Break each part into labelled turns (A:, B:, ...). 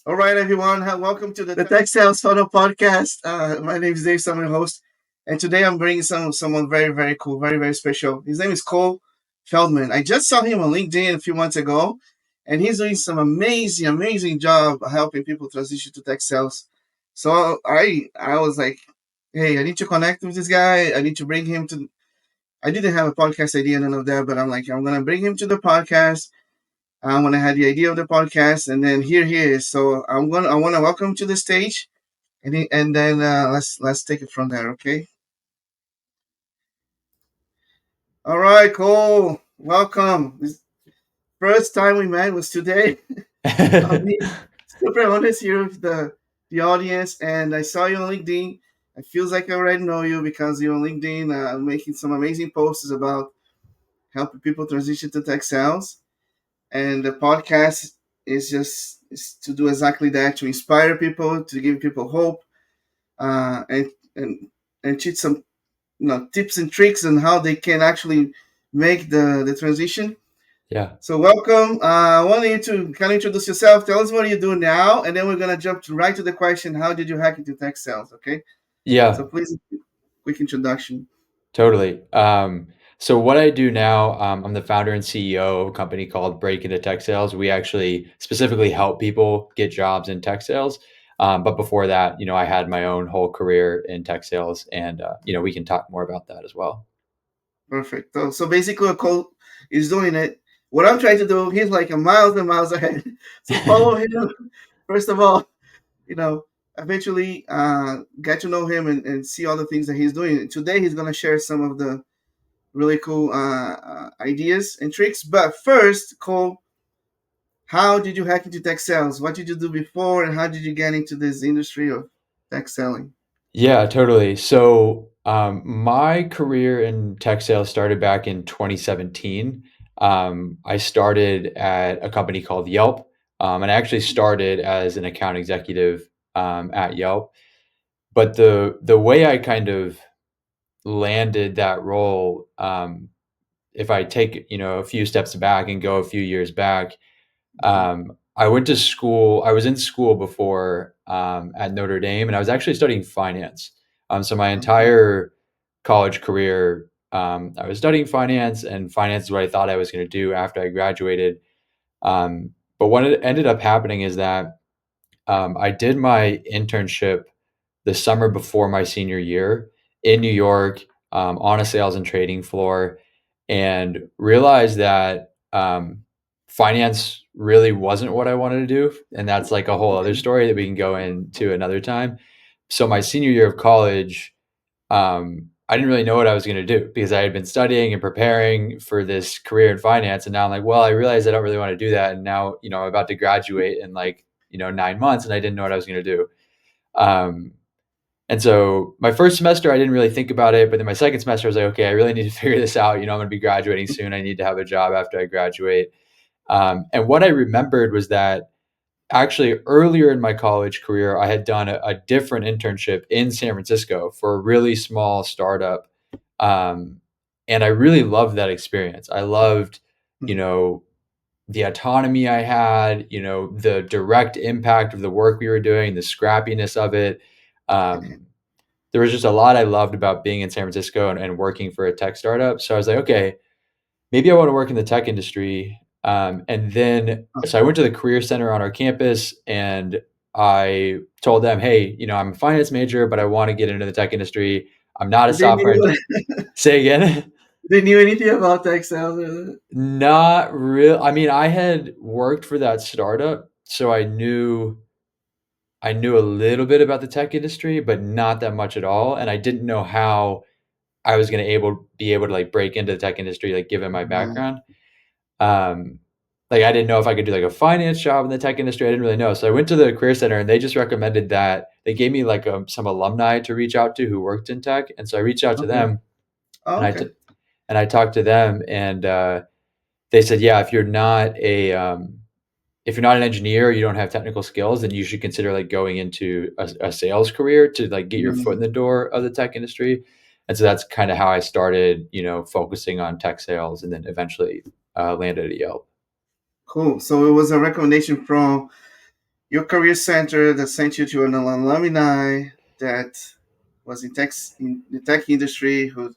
A: All right, everyone. Welcome to the TechSales Photo Podcast. My name is Dave, I'm your host, and today I'm bringing someone very, very cool, very, very special. His name is Cole Feldman. I just saw him on LinkedIn a few months ago, and he's doing some amazing, amazing job helping people transition to tech sales. So I was like, hey, I need to connect with this guy. I need to bring him to. I didn't have a podcast idea, none of that, but I'm like, I'm gonna bring him to the podcast when I had the idea of the podcast, and then here he is. So I want to welcome him to the stage, and then let's take it from there. Okay. All right, Cole. Welcome. This first time we met was today. I'm being super honest here with the audience, and I saw you on LinkedIn. It feels like I already know you because you're on LinkedIn, making some amazing posts about helping people transition to tech sales. And the podcast is to do exactly that, to inspire people, to give people hope, uh, and and and teach some tips and tricks on how they can actually make the transition.
B: Yeah.
A: So welcome. I want you to kind of introduce yourself. Tell us what you do now, and then we're gonna jump right to the question: how did you hack into tech sales? Okay. So
B: Yeah,
A: please, quick introduction.
B: totally. So what I do now, I'm the founder and CEO of a company called Break into Tech Sales. We actually specifically help people get jobs in tech sales. But before that, I had my own whole career in tech sales, and we can talk more about that as well.
A: Perfect. So basically, what Cole is doing it. What I'm trying to do, he's like a miles and miles ahead. So follow him. First of all, you know, eventually get to know him and see all the things that he's doing. Today, he's going to share some of the really cool ideas and tricks. But first, Cole, how did you hack into tech sales? What did you do before, and how did you get into this industry of tech selling?
B: Yeah, totally. So my career in tech sales started back in 2017. I started at a company called Yelp, and I actually started as an account executive at Yelp. But the way I kind of landed that role, if I take a few steps back and go a few years back,
A: Mhm.
B: I went to school. I was in school before at Notre Dame, and I was actually studying finance. So my
A: Okay.
B: entire college career, I was studying finance, and finance is what I thought I was going to do after I graduated. But what it ended up happening is that I did my internship the summer before my senior year in New York on a sales and trading floor, and realized that finance really wasn't what I wanted to do. And that's like a whole other
A: Okay.
B: story that we can go into another time. So, my senior year of college, I didn't really know what I was going to do because I had been studying and preparing for this career in finance. And now I'm like, well, I realize I don't really want to do that. And now, I'm about to graduate in like, 9 months, and I didn't know what I was going to do. Um, and so my first semester, I didn't really think about it. But then my second semester, I was like, okay, I really need to figure this out. I'm going to be graduating soon. I need to have a job after I graduate. And what I remembered was that actually earlier in my college career, I had done a different internship in San Francisco for a really small startup. Um, and I really loved that experience. I loved, you
A: Mhm.
B: know, the autonomy I had, the direct impact of the work we were doing, the scrappiness of it.
A: Okay.
B: Um, there was just a lot I loved about being in San Francisco and working for a tech startup. So I was like, okay, maybe I want to work in the tech industry. And then, so I went to the career center on our campus and I told them, hey, I'm a finance major, but I want to get into the tech industry. I'm not a
A: They
B: software.
A: knew
B: Say again.
A: they knew anything about tech sales.
B: Not real. I mean, I had worked for that startup, so I knew a little bit about the tech industry, but not that much at all. And I didn't know how I was going to be able to like break into the tech industry, like given my
A: Mhm.
B: background. Um, like I didn't know if I could do like a finance job in the tech industry. I didn't really know. So I went to the career center and they just recommended that they gave me like some alumni to reach out to who worked in tech. And so I reached out to
A: Okay.
B: them
A: Oh,
B: and
A: okay.
B: I talked to them and they said, yeah, if you're not an engineer, you don't have technical skills, then you should consider like going into a sales career to like get your foot in
A: Mhm.
B: the door of the tech industry. And so that's kind of how I started, focusing on tech sales and then eventually landed at Yelp.
A: Cool. So it was a recommendation from your career center that sent you to an alumni that was in the tech industry who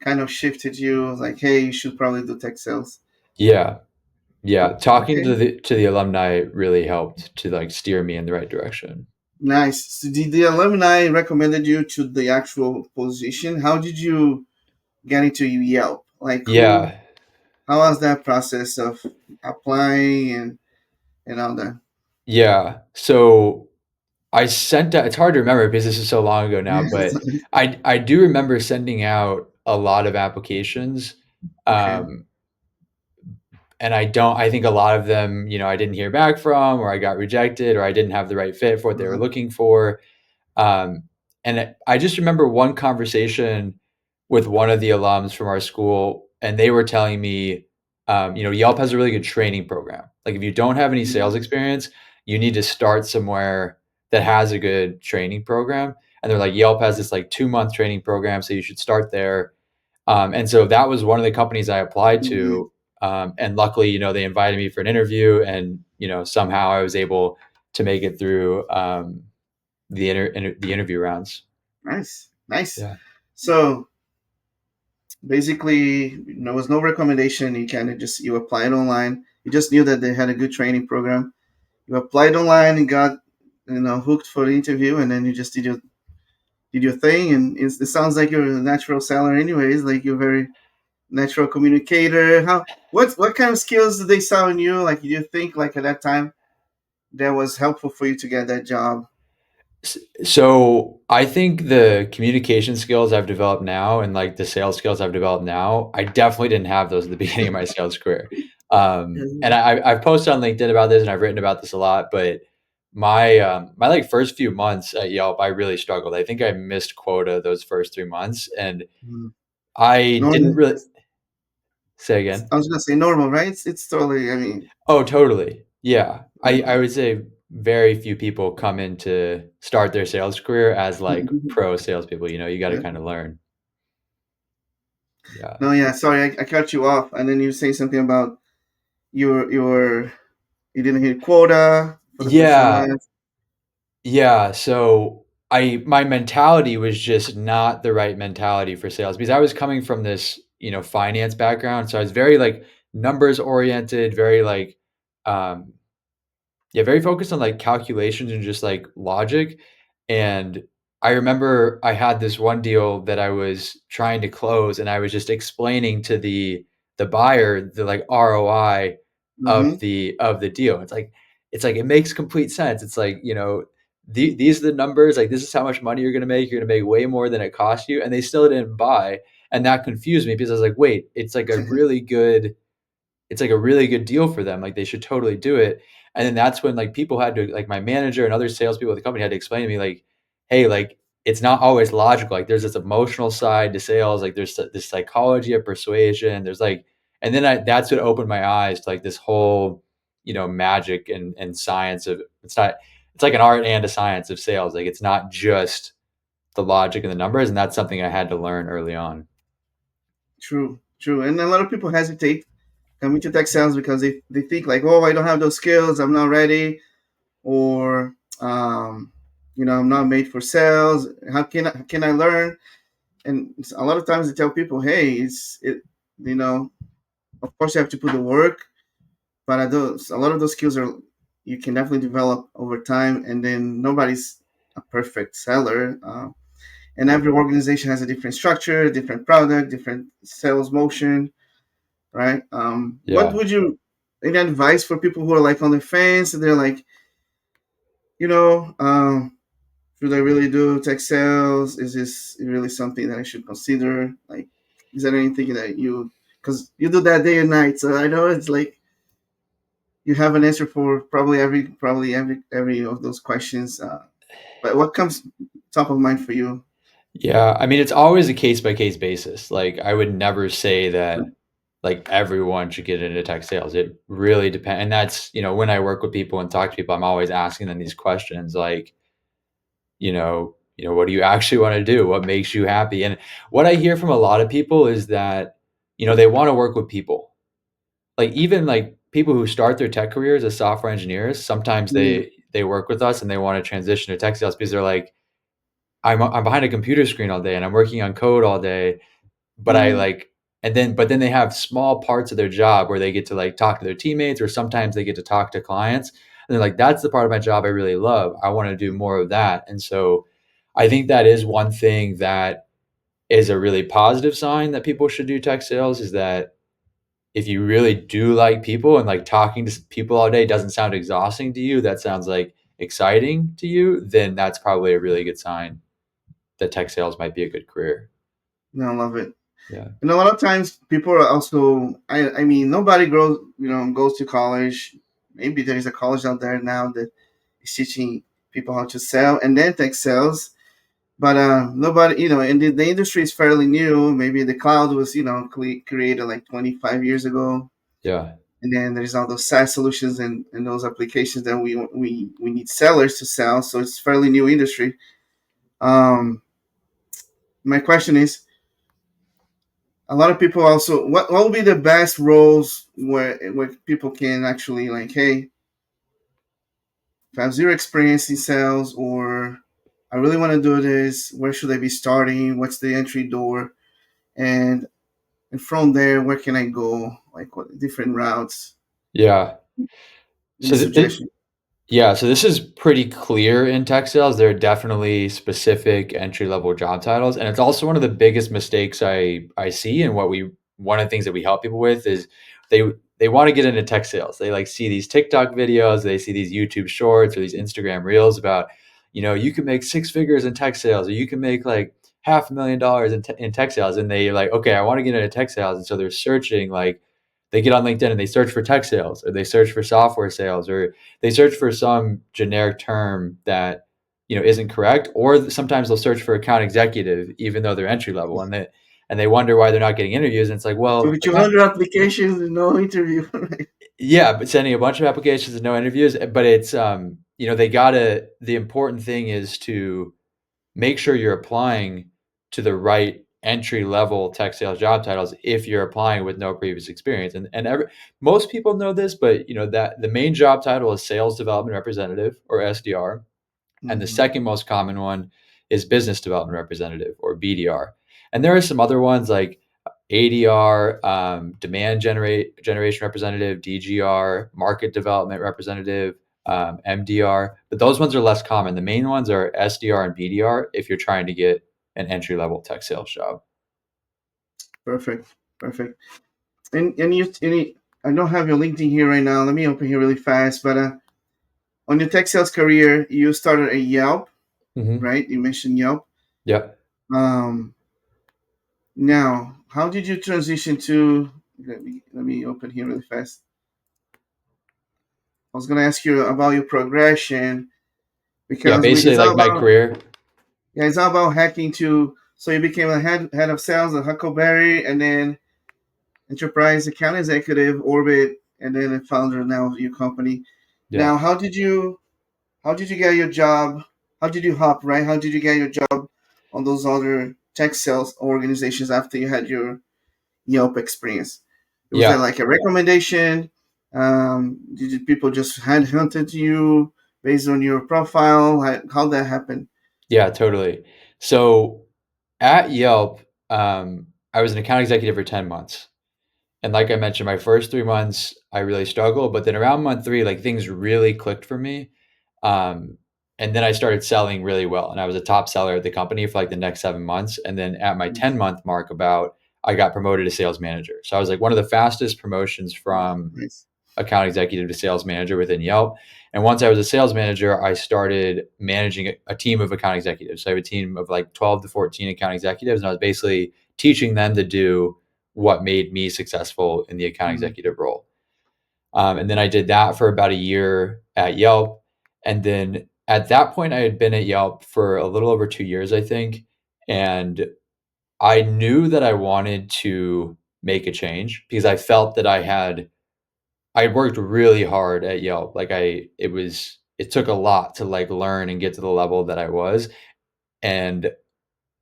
A: kind of shifted you like, hey, you should probably do tech sales.
B: Yeah. Yeah. Talking
A: Okay,
B: to the alumni really helped to like steer me in the right direction.
A: nice. So did the alumni recommended you to the actual position? How did you get into Yelp? Like who?
B: Yeah.
A: How was that process of applying and all that?
B: Yeah. So I sent out, it's hard to remember because this is so long ago now, but I do remember sending out a lot of applications.
A: Okay.
B: Um, and I think a lot of them, I didn't hear back from, or I got rejected, or I didn't have the right fit for what they were
A: Uh-huh.
B: looking for. Um, I just remember one conversation with one of the alums from our school, and they were telling me, Yelp has a really good training program. Like if you don't have any sales
A: Mm-hmm.
B: experience, you need to start somewhere that has a good training program. And they're like, Yelp has this like 2-month training program, so you should start there. And so that was one of the companies I applied
A: Mm-hmm.
B: to. And luckily, they invited me for an interview, and somehow I was able to make it through the interview rounds.
A: Nice, nice.
B: Yeah.
A: So basically, there was no recommendation. You kind of just you applied online. You just knew that they had a good training program. You applied online and got hooked for the interview, and then you just did your thing. And it sounds like you're a natural seller, anyways. Like you're a very natural communicator. What kind of skills did they saw in you? Like, do you think like at that time that was helpful for you to get that job?
B: So I think the communication skills I've developed now and like the sales skills I've developed now, I definitely didn't have those at the beginning of my sales career. And I've posted on LinkedIn about this and I've written about this a lot, but my like first few months at Yelp, I really struggled. I think I missed quota those first 3 months, and
A: Mhm.
B: I didn't
A: Normal.
B: really say again.
A: I was gonna say normal, right? It's totally. I mean,
B: Oh, totally. Yeah. I
A: normal.
B: would say very few people come in to start their sales career as like pro salespeople. You got to
A: Yeah.
B: kind of learn. Yeah.
A: No, yeah. Sorry, I cut you off, and then you say something about your you didn't hit quota for the first few
B: Yeah.
A: months.
B: Yeah. So my mentality was just not the right mentality for sales because I was coming from this, finance background. So I was very like numbers oriented, very like, um, yeah, very focused on, like, calculations and just, like, logic, and I remember I had this one deal that I was trying to close, and I was just explaining to the buyer the, like, ROI
A: Mm-hmm.
B: of the deal. It's like, it makes complete sense. It's like, these are the numbers, like, this is how much money you're gonna make. You're gonna make way more than it cost you, and they still didn't buy, and that confused me because I was like, "Wait, it's like a really good deal for them. Like they should totally do it." And then that's when like people had to like my manager and other salespeople at the company had to explain to me like, hey, like it's not always logical. Like there's this emotional side to sales. Like there's this psychology of persuasion. There's like, and then that's what opened my eyes to like this whole, magic and science of it's not. It's like an art and a science of sales. Like it's not just the logic and the numbers, and that's something I had to learn early on.
A: True, true. And a lot of people hesitate coming to tech sales because they think like, oh, I don't have those skills, I'm not ready, or I'm not made for sales. How can I learn? And a lot of times they tell people, hey, you know, of course you have to put the work, but a lot of those skills are you can definitely develop over time. And then nobody's a perfect seller. And every organization has a different structure, different product, different sales motion, right? What
B: Yeah.
A: would you any advice for people who are like on the fence and they're like, you know, should I really do tech sales? Is this really something that I should consider? Like, is there anything that because you do that day and night, so I know it's like you have an answer for probably every of those questions. But what comes top of mind for you?
B: Yeah, I mean, it's always a case by case basis. Like, I would never say that like everyone should get into tech sales. It really depends. And that's, when I work with people and talk to people, I'm always asking them these questions like, what do you actually want to do? What makes you happy? And what I hear from a lot of people is that, they want to work with people. Like even like people who start their tech careers as software engineers, sometimes
A: Mm,
B: they work with us and they want to transition to tech sales because they're like, I'm behind a computer screen all day and I'm working on code all day, but I
A: Mm.
B: like, but then they have small parts of their job where they get to like talk to their teammates, or sometimes they get to talk to clients. And they're like, that's the part of my job I really love. I want to do more of that. And so I think that is one thing that is a really positive sign that people should do tech sales, is that if you really do like people and like talking to people all day doesn't sound exhausting to you, that sounds like exciting to you, then that's probably a really good sign that tech sales might be a good career.
A: No, I love it.
B: Yeah.
A: And a lot of times people are also, I mean, nobody goes to college. Maybe there is a college out there now that is teaching people how to sell and then tech sales. But nobody, and the industry is fairly new. Maybe the cloud was, created like 25 years ago.
B: Yeah.
A: And then there's all those SaaS solutions and those applications that we need sellers to sell. So it's fairly new industry. Um, my question is, a lot of people also, what would be the best roles where people can actually like, hey, if I have zero experience in sales, or I really want to do this, where should I be starting? What's the entry door? And and from there, where can I go? Like what different routes?
B: Yeah.
A: Any
B: So
A: suggestion?
B: yeah, so this is pretty clear in tech sales. There are definitely specific entry level job titles, and it's also one of the biggest mistakes I see. And one of the things that we help people with is they they want to get into tech sales. They like see these TikTok videos, they see these YouTube shorts or these Instagram reels about, you can make six figures in tech sales, or you can make like $500,000 in tech sales, and they like, okay, I want to get into tech sales, and so they're searching like. They get on LinkedIn and they search for tech sales, or they search for software sales, or they search for some generic term that isn't correct, or sometimes they'll search for account executive even though they're entry level, and they wonder why they're not getting interviews. And it's like,
A: So
B: well,
A: with 200 applications and no interview, right?
B: yeah, but sending a bunch of applications and no interviews. But it's they gotta the important thing is to make sure you're applying to the right entry level tech sales job titles if you're applying with no previous experience. And most people know this, but that the main job title is sales development representative, or SDR, and the
A: Mm-hmm.
B: second most common one is business development representative, or BDR. And there are some other ones like ADR, generation representative, DGR, market development representative, MDR. But those ones are less common. The main ones are SDR and BDR if you're trying to get an entry level tech sales job.
A: Perfect, perfect. And I don't have your LinkedIn here right now. Let me open here really fast. But on your tech sales career, you started a Yelp,
B: Mm-hmm.
A: right? You mentioned Yelp.
B: Yep.
A: Um, Now, how did you transition to? Let me open here really fast. I was gonna ask you about your progression
B: Yeah,
A: because
B: basically
A: it's all
B: like my
A: about,
B: career.
A: yeah, it's all about hacking to. So you became a head of sales at Huckleberry, and then enterprise account executive, Orbit, and then a founder now of your company.
B: Yeah.
A: Now, how did you get your job? How did you hop, right? How did you get your job on those other tech sales organizations after you had your Yelp experience? Was that
B: Yeah.
A: like a recommendation? Did people just headhunted you based on your profile? How that happened?
B: Yeah, totally. So at Yelp, I was an account executive for 10 months. And like I mentioned, my first 3 months, I really struggled. But then around month three, like things really clicked for me. Um, and then I started selling really well. And I was a top seller at the company for like the next 7 months. And then at my
A: Nice.
B: 10-month mark, I got promoted to sales manager. So I was like one of the fastest promotions from
A: Nice.
B: account executive to sales manager within Yelp. And once I was a sales manager, I started managing a team of account executives. So I have a team of like 12 to 14 account executives. And I was basically teaching them to do what made me successful in the account
A: Mm-hmm.
B: executive role. And then I did that for about a year at Yelp. And then at that point, I had been at Yelp for a little over 2 years, I think. And I knew that I wanted to make a change because I felt that I worked really hard at Yelp. Like it took a lot to like learn and get to the level that I was. And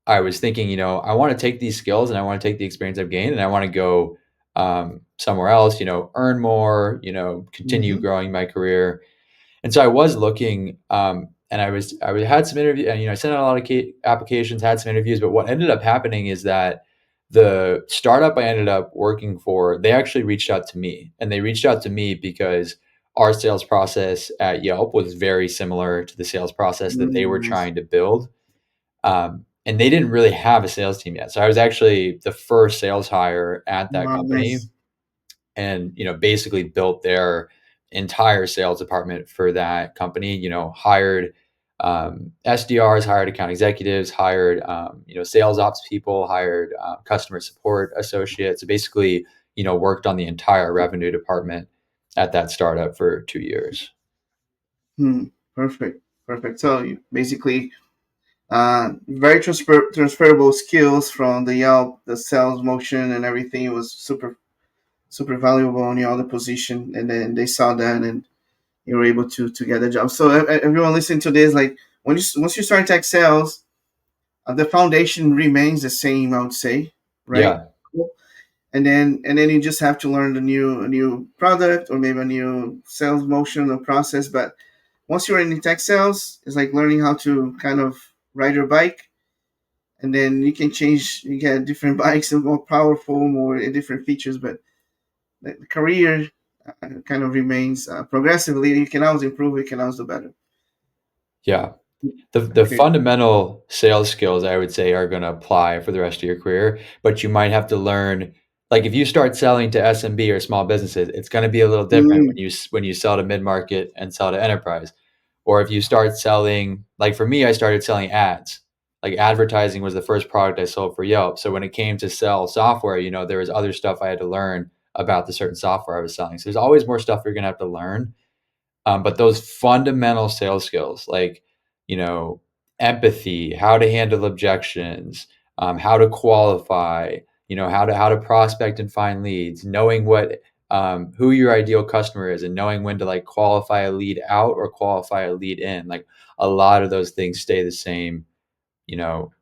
B: I was thinking, I want to take these skills and I want to take the experience I've gained and I want to go somewhere else, earn more, continue
A: Mm-hmm.
B: growing my career. And so I was looking, and I had some interview, and I sent out a lot of applications, had some interviews. But what ended up happening is that the startup I ended up working for, they actually reached out to me, and they reached out to me because our sales process at Yelp was very similar to the sales process that they were
A: Nice.
B: trying to build. And they didn't really have a sales team yet. So I was actually the first sales hire at that
A: Wow,
B: company,
A: nice.
B: and basically built their entire sales department for that company. Hired SDRs, hired account executives, hired sales ops people, hired customer support associates. So basically, worked on the entire revenue department at that startup for 2 years.
A: Hmm. Perfect. Perfect. So you basically, very transferable skills from the Yelp, the sales motion and everything was super valuable on your other position, and then they saw that and you were able to get a job. So everyone listening to this, like once you start tech sales, the foundation remains the same, I would say, right?
B: Yeah.
A: Cool. And then you just have to learn a new product or maybe a new sales motion or process. But once you're in tech sales, it's like learning how to kind of ride your bike, and then you can change. You get different bikes, and more powerful, more different features. But the career kind of remains progressively. You can always improve. You can always do better.
B: Yeah. The
A: Okay.
B: fundamental sales skills, I would say, are going to apply for the rest of your career, but you might have to learn, like if you start selling to SMB or small businesses, it's going to be a little different
A: Mm,
B: when you sell to mid market and sell to enterprise. Or if you start selling, like for me, I started selling ads. Like advertising was the first product I sold for Yelp. So when it came to sell software, there was other stuff I had to learn about the certain software I was selling. So there's always more stuff you're going to have to learn. But those fundamental sales skills, like, you know, empathy, how to handle objections, how to qualify, how to prospect and find leads, knowing who your ideal customer is, and knowing when to like qualify a lead out or qualify a lead in. Like a lot of those things stay the same, you know,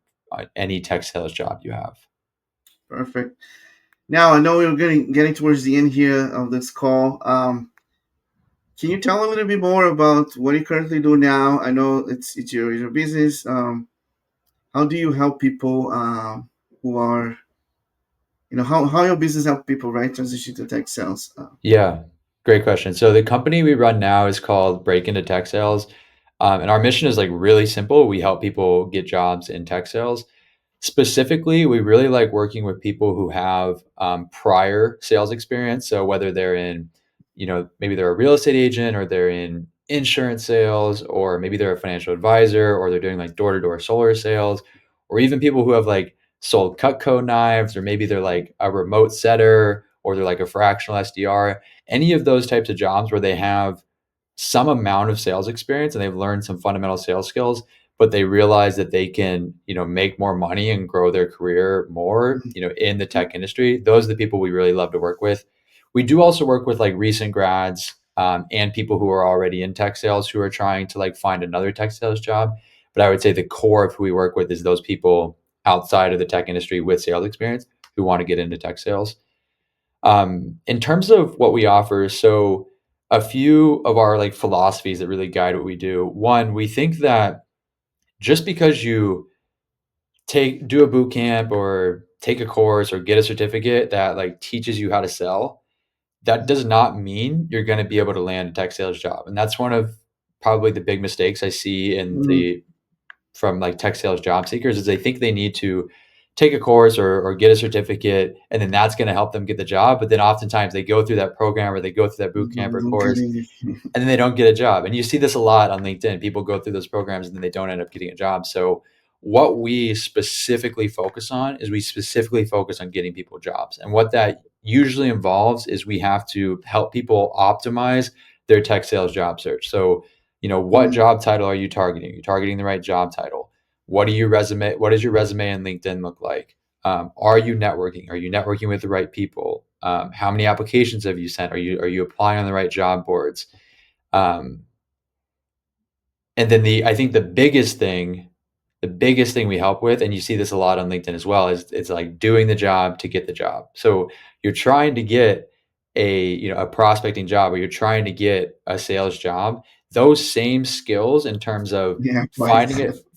B: any tech sales job you have.
A: perfect. Now I know we're getting towards the end here of this call. Can you tell a little bit more about what you currently do now? I know it's your business. How do you help people who are how your business help people, right, transition to tech sales?
B: Yeah, great question. So the company we run now is called Break Into Tech Sales. And our mission is like really simple. We help people get jobs in tech sales. Specifically, we really like working with people who have prior sales experience. So whether they're in, maybe they're a real estate agent, or they're in insurance sales, or maybe they're a financial advisor, or they're doing like door-to-door solar sales, or even people who have like sold Cutco knives, or maybe they're like a remote setter, or they're like a fractional SDR. Any of those types of jobs where they have some amount of sales experience and they've learned some fundamental sales skills, but they realize that they can, make more money and grow their career more, in the tech industry. Those are the people we really love to work with. We do also work with like recent grads, and people who are already in tech sales who are trying to like find another tech sales job. But I would say the core of who we work with is those people outside of the tech industry with sales experience who want to get into tech sales. In terms of what we offer, so a few of our like philosophies that really guide what we do. One, we think that just because you do a boot camp or take a course or get a certificate that like teaches you how to sell, that does not mean you're going to be able to land a tech sales job. And that's one of probably the big mistakes I see
A: Mm,
B: from like tech sales job seekers, is they think they need to take a course or get a certificate, and then that's going to help them get the job. But then oftentimes they go through that program or they go through that boot camp or
A: don't get
B: course,
A: it.
B: and then they don't get a job. And you see this a lot on LinkedIn. People go through those programs and then they don't end up getting a job. So what we specifically focus on is we specifically focus on getting people jobs. And what that usually involves is we have to help people optimize their tech sales job search. So, what
A: Mm,
B: job title are you targeting? Are you targeting the right job title? What does your resume and LinkedIn look like? Are you networking? Are you networking with the right people? How many applications have you sent? Are you applying on the right job boards? Um, and then I think the biggest thing we help with, and you see this a lot on LinkedIn as well, is it's like doing the job to get the job. So you're trying to get a prospecting job, or you're trying to get a sales job. those same skills in terms of
A: Yeah, quite.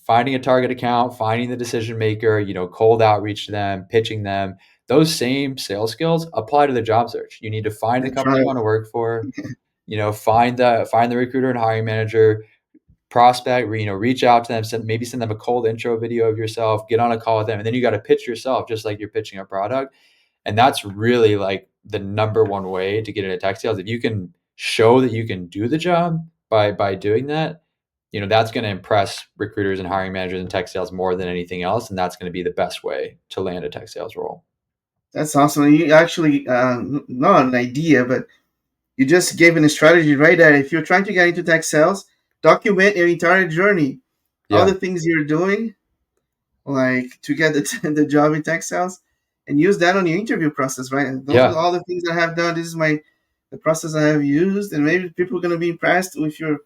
B: finding a target account, finding the decision maker, cold outreach to them, pitching them, those same sales skills apply to the job search. You need to find the
A: That's
B: company
A: right.
B: you want to work for, find the recruiter and hiring manager, prospect, reach out to them, send them a cold intro video of yourself, get on a call with them, and then you got to pitch yourself just like you're pitching a product. And that's really like the number one way to get into tech sales. If you can show that you can do the job by doing that, that's going to impress recruiters and hiring managers in tech sales more than anything else, and that's going to be the best way to land a tech sales role.
A: That's awesome. You actually, not an idea, but you just gave a strategy right there. If you're trying to get into tech sales, document your entire journey, all
B: Yeah.
A: the things you're doing, like to get the job in tech sales, and use that on your interview process, right? And those are
B: Yeah.
A: all the things I have done. This is the process I have used, and maybe people are gonna be impressed with your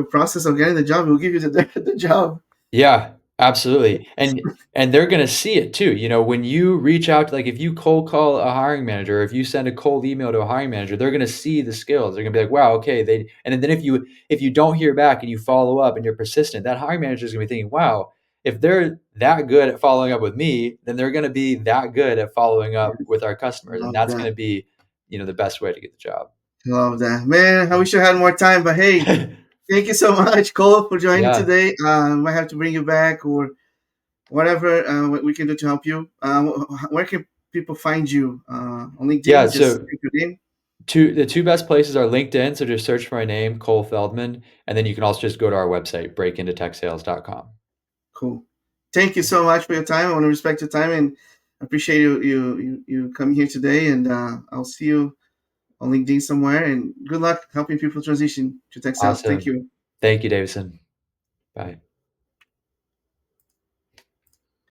A: process of getting the job. It will give you the job.
B: Yeah, absolutely. And they're gonna see it too. When you reach out to, like, if you cold call a hiring manager, or if you send a cold email to a hiring manager, they're gonna see the skills. They're gonna be like, wow, okay, and then if you don't hear back and you follow up and you're persistent, that hiring manager is gonna be thinking, wow, if they're that good at following up with me, then they're gonna be that good at following up with our customers. And
A: Love
B: that's
A: that.
B: gonna be, the best way to get the job.
A: Love that, man. I wish I had more time, but hey, thank you so much, Cole, for joining
B: Yeah.
A: today. I might have to bring you back or whatever what we can do to help you. Where can people find you? On
B: Yeah.
A: LinkedIn, just
B: So
A: type your name.
B: the two best places are LinkedIn, so just search for my name, Cole Feldman, and then you can also just go to our website, breakintotechsales.com.
A: Cool. Thank you so much for your time. I want to respect your time and appreciate you coming here today. And I'll see you on LinkedIn somewhere. And good luck helping people transition to tech sales. Thank
B: Awesome.
A: you.
B: Thank you, Davison. Bye.